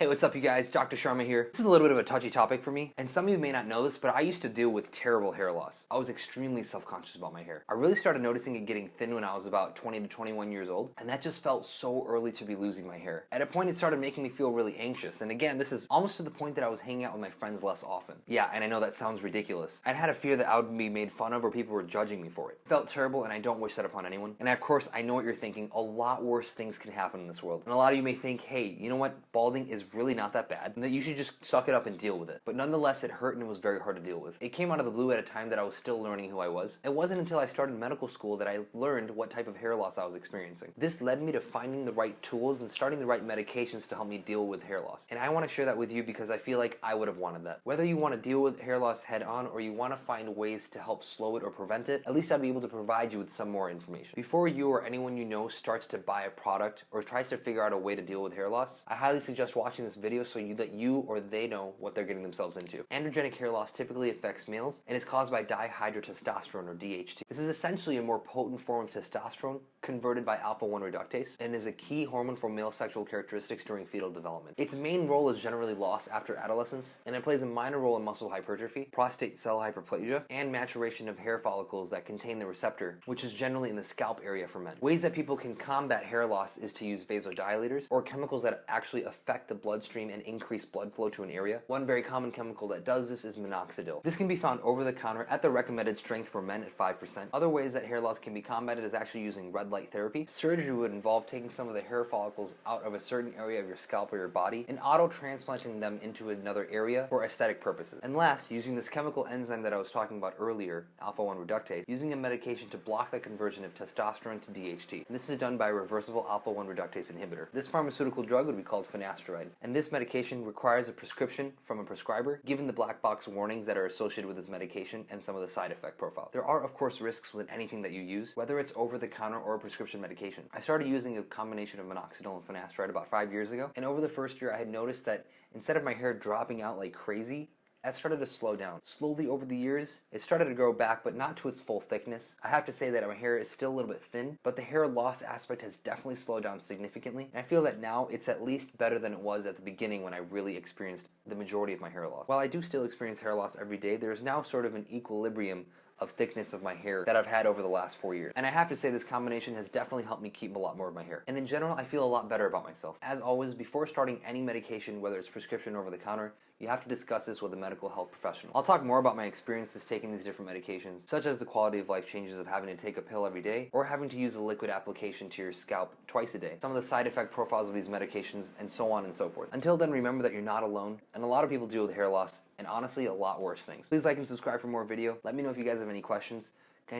Hey, what's up you guys? Dr. Sharma here. This is a little bit of a touchy topic for me, and some of you may not know this, but I used to deal with terrible hair loss. I was extremely self-conscious about my hair. I really started noticing it getting thin when I was about 20 to 21 years old, and that just felt so early to be losing my hair. At a point, it started making me feel really anxious, and again, this is almost to the point that I was hanging out with my friends less often. Yeah, and I know that sounds ridiculous. I'd had a fear that I would be made fun of or people were judging me for it. It felt terrible, and I don't wish that upon anyone. And of course, I know what you're thinking. A lot worse things can happen in this world. And a lot of you may think, hey, you know what? Balding is really not that bad, and that you should just suck it up and deal with it. But nonetheless, it hurt and it was very hard to deal with. It came out of the blue at a time that I was still learning who I was. It wasn't until I started medical school that I learned what type of hair loss I was experiencing. This led me to finding the right tools and starting the right medications to help me deal with hair loss. And I want to share that with you because I feel like I would have wanted that. Whether you want to deal with hair loss head on or you want to find ways to help slow it or prevent it, at least I'd be able to provide you with some more information. Before you or anyone you know starts to buy a product or tries to figure out a way to deal with hair loss, I highly suggest watching this video so that you or they know what they're getting themselves into. Androgenic hair loss typically affects males and is caused by dihydrotestosterone or DHT. This is essentially a more potent form of testosterone converted by alpha-1 reductase and is a key hormone for male sexual characteristics during fetal development. Its main role is generally lost after adolescence, and it plays a minor role in muscle hypertrophy, prostate cell hyperplasia, and maturation of hair follicles that contain the receptor, which is generally in the scalp area for men. Ways that people can combat hair loss is to use vasodilators or chemicals that actually affect the bloodstream and increase blood flow to an area. One very common chemical that does this is minoxidil. This can be found over the counter at the recommended strength for men at 5%. Other ways that hair loss can be combated is actually using red light therapy. Surgery would involve taking some of the hair follicles out of a certain area of your scalp or your body and auto-transplanting them into another area for aesthetic purposes. And last, using this chemical enzyme that I was talking about earlier, alpha-1 reductase, using a medication to block the conversion of testosterone to DHT. And this is done by a reversible alpha-1 reductase inhibitor. This pharmaceutical drug would be called Finasteride, and this medication requires a prescription from a prescriber, given the black box warnings that are associated with this medication and some of the side effect profile. There are, of course, risks with anything that you use, whether it's over the counter or a prescription medication. I started using a combination of minoxidil and finasteride about 5 years ago, and over the first year I had noticed that instead of my hair dropping out like crazy, that started to slow down. Slowly over the years, it started to grow back, but not to its full thickness. I have to say that my hair is still a little bit thin, but the hair loss aspect has definitely slowed down significantly. And I feel that now it's at least better than it was at the beginning when I really experienced the majority of my hair loss. While I do still experience hair loss every day, there's now sort of an equilibrium of thickness of my hair that I've had over the last 4 years. And I have to say this combination has definitely helped me keep a lot more of my hair. And in general, I feel a lot better about myself. As always, before starting any medication, whether it's prescription or over the counter, you have to discuss this with a medical health professional. I'll talk more about my experiences taking these different medications, such as the quality of life changes of having to take a pill every day or having to use a liquid application to your scalp twice a day, some of the side effect profiles of these medications, and so on and so forth. Until then, remember that you're not alone, and a lot of people deal with hair loss, and honestly, a lot worse things. Please like and subscribe for more video. Let me know if you guys have any questions.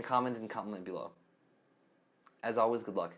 Comment and comment below. As always, good luck.